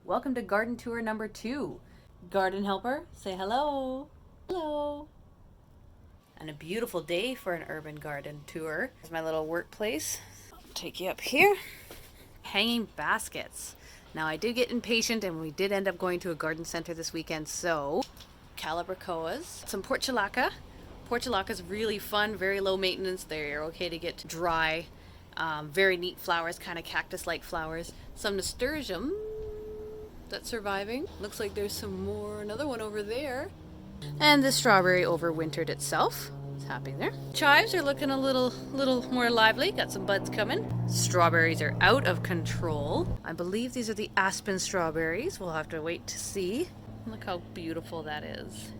Welcome to garden tour number 2. Garden helper, say hello. Hello. And a beautiful day for an urban garden tour. Here's my little workplace. I'll take you up here. Hanging baskets. Now I did get impatient and we did end up going to a garden center this weekend, so Calibrachoas, some portulaca. Portulaca's really fun, very low maintenance. They're okay to get dry. Very neat flowers, kind of cactus-like flowers. Some nasturtium that's surviving. Looks like there's some more, another one over there. And the strawberry overwintered itself. It's happy there. Chives are looking a little more lively. Got some buds coming. Strawberries are out of control. I believe these are the aspen strawberries. We'll have to wait to see. Look how beautiful that is.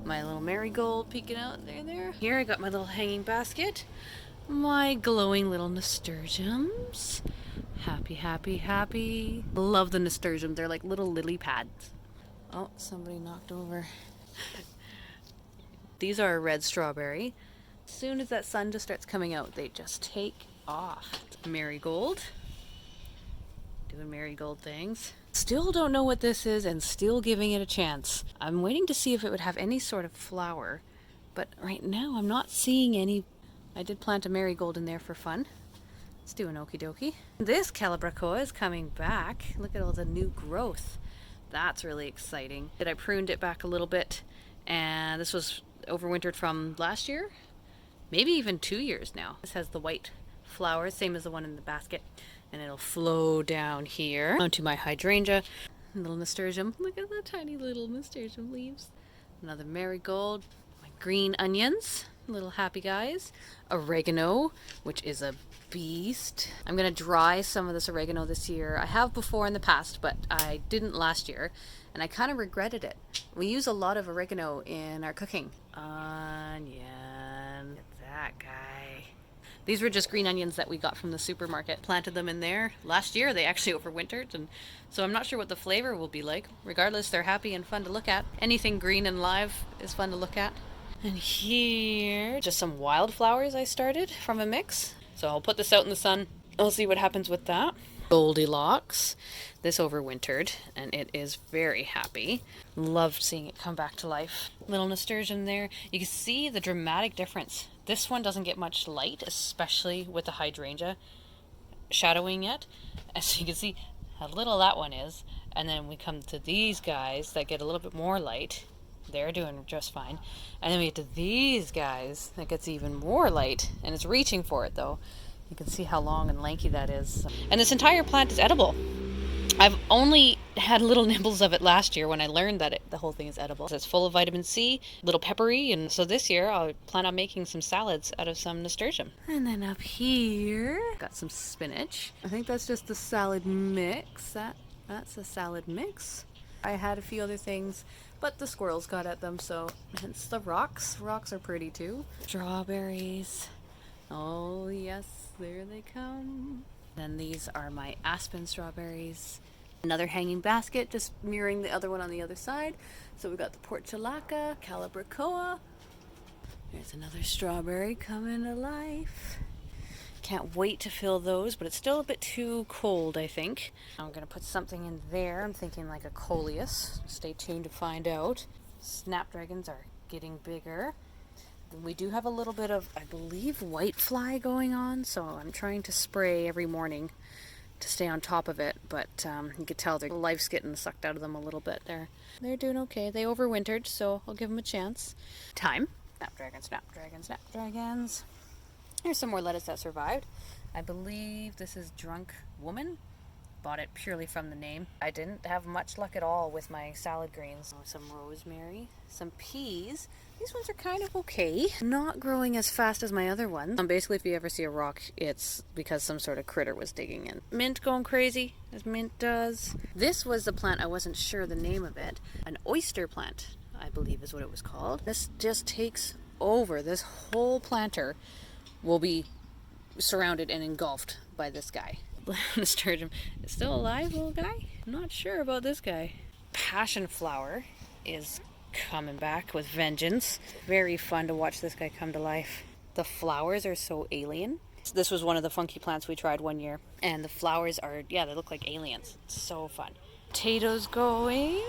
My little marigold peeking out there. Here I got my little hanging basket. My glowing little nasturtiums. Happy, happy, happy. Love the nasturtiums. They're like little lily pads. Oh, somebody knocked over. These are a red strawberry. As soon as that sun just starts coming out, they just take off. Marigold. Doing marigold things. Still don't know what this is and still giving it a chance. I'm waiting to see if it would have any sort of flower, but right now I'm not seeing any. I did plant a marigold in there for fun. It's doing okie dokie. This Calibrachoa is coming back. Look at all the new growth. That's really exciting. I pruned it back a little bit, and this was overwintered from last year, maybe even 2 years now. This has the white flowers, same as the one in the basket, and it'll flow down here onto my hydrangea. Little nasturtium. Look at the tiny little nasturtium leaves. Another marigold. My green onions. Little happy guys. Oregano, which is a beast. I'm going to dry some of this oregano this year. I have before in the past, but I didn't last year, and I kind of regretted it. We use a lot of oregano in our cooking. Onion. Look at that guy. These were just green onions that we got from the supermarket. Planted them in there. Last year they actually overwintered, and so I'm not sure what the flavor will be like. Regardless, they're happy and fun to look at. Anything green and live is fun to look at. And here, just some wildflowers I started from a mix. So I'll put this out in the sun. I'll see what happens with that. Goldilocks. This overwintered, and it is very happy. Loved seeing it come back to life. Little nasturtium there. You can see the dramatic difference. This one doesn't get much light, especially with the hydrangea shadowing it. As you can see how little that one is. And then we come to these guys that get a little bit more light. They're doing just fine. And then we get to these guys that gets even more light, and it's reaching for it though. You can see how long and lanky that is. And this entire plant is edible. I've only had little nibbles of it last year when I learned that the whole thing is edible. It's full of vitamin C, little peppery, and so this year I'll plan on making some salads out of some nasturtium. And then up here, got some spinach. I think that's just the salad mix. That's a salad mix. I had a few other things, but the squirrels got at them, so hence the rocks. Rocks are pretty too. Strawberries. Oh yes, there they come. Then these are my aspen strawberries. Another hanging basket, just mirroring the other one on the other side. So we got the portulaca, Calibrachoa. There's another strawberry coming to life. Can't wait to fill those, but it's still a bit too cold, I think. I'm going to put something in there. I'm thinking like a coleus. Stay tuned to find out. Snapdragons are getting bigger. We do have a little bit of, I believe, whitefly going on, so I'm trying to spray every morning to stay on top of it, but you can tell their life's getting sucked out of them a little bit. They're doing okay. They overwintered, so I'll give them a chance. Time. Snapdragons, snapdragons, snapdragons. Here's some more lettuce that survived. I believe this is Drunk Woman. Bought it purely from the name. I didn't have much luck at all with my salad greens. Some rosemary, some peas. These ones are kind of okay. Not growing as fast as my other ones. Basically, if you ever see a rock, it's because some sort of critter was digging in. Mint going crazy, as mint does. This was the plant, I wasn't sure the name of it. An oyster plant, I believe is what it was called. This just takes over. This whole planter will be surrounded and engulfed by this guy. Nasturtium is still alive, little guy? I'm not sure about this guy. Passion flower is coming back with vengeance. Very fun to watch this guy come to life. The flowers are so alien. This was one of the funky plants we tried one year, and the flowers are, yeah, they look like aliens. It's so fun. potatoes going.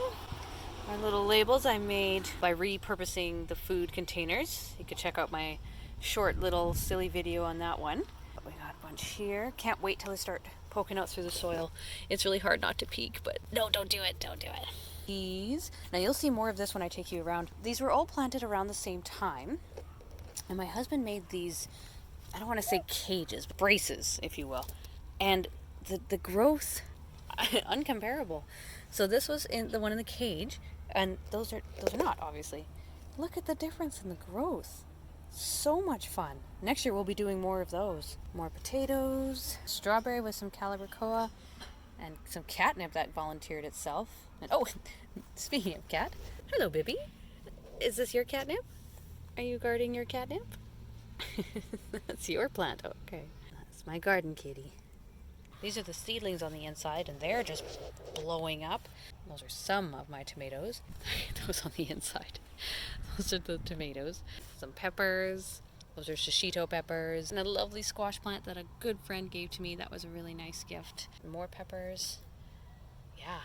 Our little labels I made by repurposing the food containers. You could check out my short little silly video on that one. We got a bunch here. Can't wait till I start poking out through the soil. It's really hard not to peek, but no, don't do it. Don't do it. These. Now you'll see more of this when I take you around. These were all planted around the same time. And my husband made these, I don't want to say cages, but braces, if you will. And the growth, uncomparable. So this was in the one in the cage, and those are not, obviously. Look at the difference in the growth. So much fun. Next year we'll be doing more of those. More potatoes, strawberry with some calibrachoa, and some catnip that volunteered itself. And oh, speaking of cat, hello Bibby. Is this your catnip? Are you guarding your catnip? That's your plant. Okay. That's my garden kitty. These are the seedlings on the inside, and they're just blowing up. Those are some of my tomatoes. Those on the inside. Those are the tomatoes. Some peppers. Those are shishito peppers. And a lovely squash plant that a good friend gave to me. That was a really nice gift. More peppers. Yeah,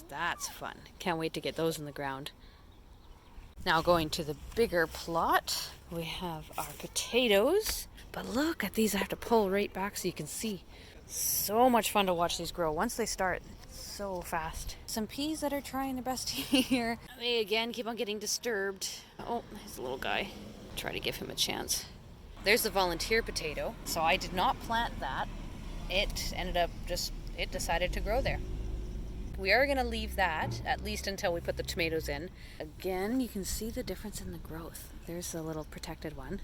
that's fun. Can't wait to get those in the ground. Now going to the bigger plot, we have our potatoes. But look at these, I have to pull right back so you can see. So much fun to watch these grow. Once they start, so fast. Some peas that are trying their best here. They again keep on getting disturbed. Oh, there's a little guy. Try to give him a chance. There's the volunteer potato. So I did not plant that. It ended up it decided to grow there. We are going to leave that, at least until we put the tomatoes in. Again, you can see the difference in the growth. There's the little protected one.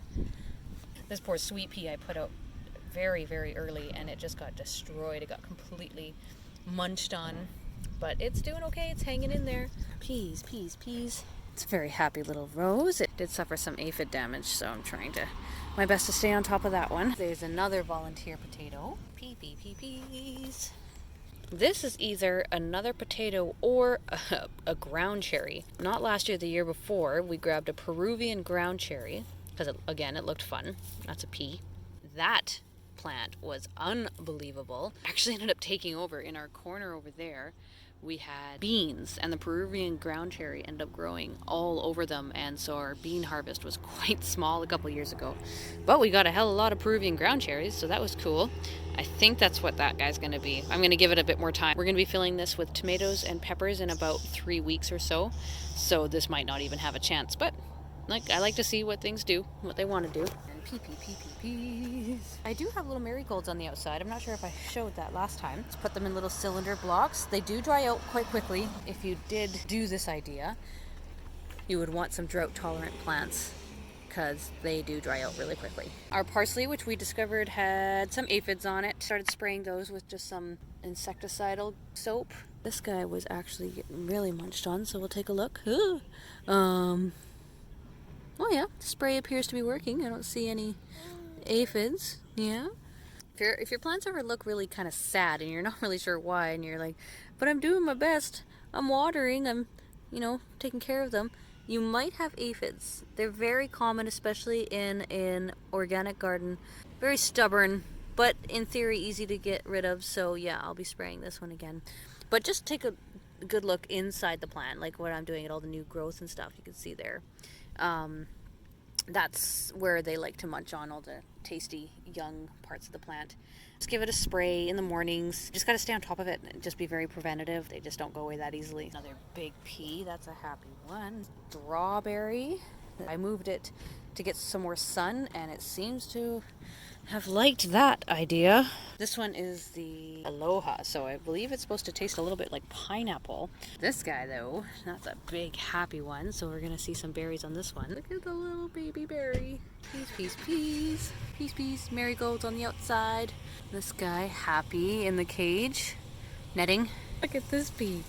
This poor sweet pea I put out very, very early, and it just got destroyed. It got completely munched on. But it's doing okay. It's hanging in there. Peas, peas, peas. It's a very happy little rose. It did suffer some aphid damage, so I'm trying my best to stay on top of that one. There's another volunteer potato. Peas. This is either another potato or a ground cherry. Not last year, the year before, we grabbed a Peruvian ground cherry because, again, it looked fun. That's a pea. That plant was unbelievable. Actually ended up taking over in our corner over there. We had beans, and the Peruvian ground cherry ended up growing all over them, and so our bean harvest was quite small a couple years ago. But we got a hell of a lot of Peruvian ground cherries, so that was cool. I think that's what that guy's going to be. I'm going to give it a bit more time. We're going to be filling this with tomatoes and peppers in about 3 weeks or so, so this might not even have a chance, but I like to see what things do, what they want to do. And peas. I do have little marigolds on the outside. I'm not sure if I showed that last time. Let's put them in little cylinder blocks. They do dry out quite quickly. If you did do this idea, you would want some drought tolerant plants because they do dry out really quickly. Our parsley, which we discovered had some aphids on it, started spraying those with just some insecticidal soap. This guy was actually getting really munched on, so we'll take a look. Oh yeah, the spray appears to be working. I don't see any aphids. Yeah. If your plants ever look really kind of sad and you're not really sure why, and you're like, but I'm doing my best. I'm watering. I'm, taking care of them. You might have aphids. They're very common, especially in an organic garden. Very stubborn, but in theory easy to get rid of. So yeah, I'll be spraying this one again. But just take a good look inside the plant, like what I'm doing at all the new growth and stuff. You can see there. That's where they like to munch on all the tasty young parts of the plant. Just give it a spray in the mornings. Just got to stay on top of it and just be very preventative. They just don't go away that easily. Another big pea. That's a happy one. Strawberry. I moved it to get some more sun, and it seems to have liked that idea. This one is the Aloha, so I believe it's supposed to taste a little bit like pineapple. This guy, though, that's a big happy one, so we're gonna see some berries on this one. Look at the little baby berry. Peas. Marigolds on the outside. This guy, happy in the cage. Netting. Look at this pea.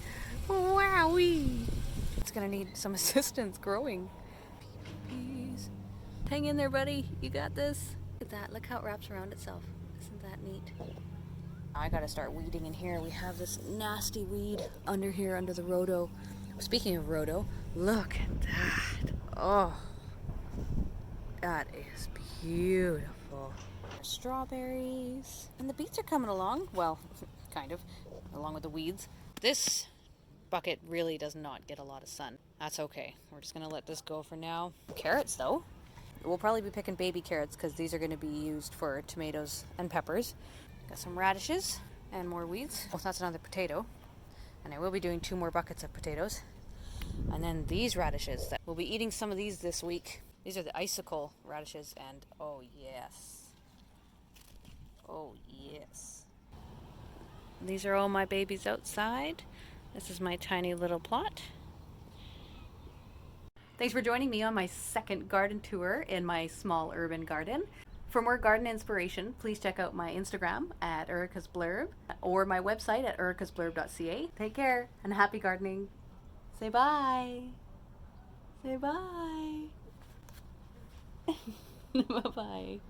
Wowee! It's gonna need some assistance growing. Peas. Hang in there, buddy. You got this. Look at that. Look how it wraps around itself. Isn't that neat? I gotta start weeding in here. We have this nasty weed under here, under the rhodo. Speaking of rhodo, look at that. Oh, that is beautiful. Strawberries. And the beets are coming along. Well, kind of, along with the weeds. This bucket really does not get a lot of sun. That's okay. We're just going to let this go for now. Carrots, though. We'll probably be picking baby carrots because these are going to be used for tomatoes and peppers. Got some radishes and more weeds. Oh, that's another potato. And I will be doing 2 more buckets of potatoes. And then these radishes. We'll be eating some of these this week. These are the icicle radishes, and oh yes. Oh yes. These are all my babies outside. This is my tiny little plot. Thanks for joining me on my second garden tour in my small urban garden. For more garden inspiration, please check out my Instagram at Erica's Blurb or my website at ericasblurb.ca. Take care and happy gardening. Say bye. Say bye. Bye-bye.